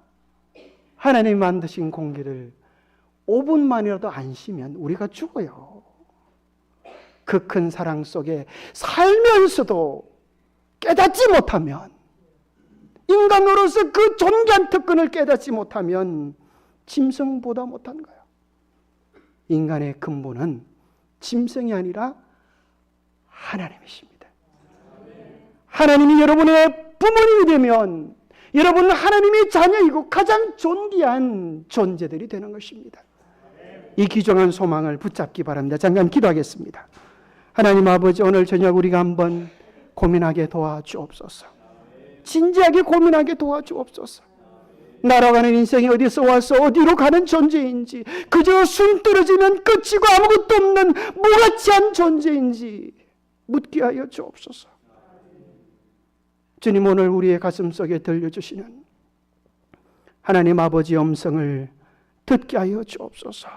하나님이 만드신 공기를 5분만이라도 안 쉬면 우리가 죽어요. 그 큰 사랑 속에 살면서도 깨닫지 못하면, 인간으로서 그 존귀한 특권을 깨닫지 못하면 짐승보다 못한 거예요. 인간의 근본은 짐승이 아니라 하나님이십니다. 하나님이 여러분의 부모님이 되면 여러분은 하나님의 자녀이고 가장 존귀한 존재들이 되는 것입니다. 이 귀중한 소망을 붙잡기 바랍니다. 잠깐 기도하겠습니다. 하나님 아버지, 오늘 저녁 우리가 한번 고민하게 도와주옵소서. 진지하게 고민하게 도와주옵소서. 날아가는 인생이 어디서 와서 어디로 가는 존재인지, 그저 숨 떨어지면 끝이고 아무것도 없는 무가치한 존재인지 묻게 하여 주옵소서. 주님, 오늘 우리의 가슴 속에 들려주시는 하나님 아버지의 음성을 듣게 하여 주옵소서.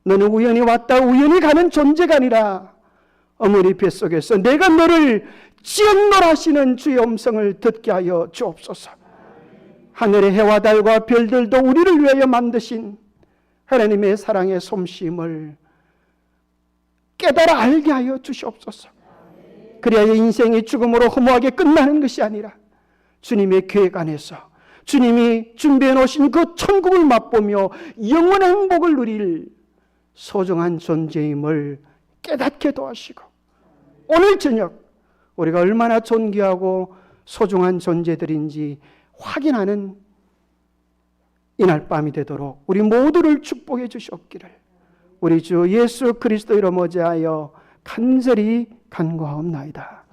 너는 우연히 왔다 우연히 가는 존재가 아니라 어머니 뱃속에서 내가 너를 지었노라 하시는 주의 음성을 듣게 하여 주옵소서. 하늘의 해와 달과 별들도 우리를 위하여 만드신 하나님의 사랑의 솜씨임을 깨달아 알게 하여 주시옵소서. 그래야 인생이 죽음으로 허무하게 끝나는 것이 아니라 주님의 계획 안에서 주님이 준비해 놓으신 그 천국을 맛보며 영원한 행복을 누릴 소중한 존재임을 깨닫게 도와주시고, 오늘 저녁 우리가 얼마나 존귀하고 소중한 존재들인지 확인하는 이날 밤이 되도록 우리 모두를 축복해 주시옵기를 우리 주 예수 그리스도 이름으로 머지하여 간절히 간구하옵나이다.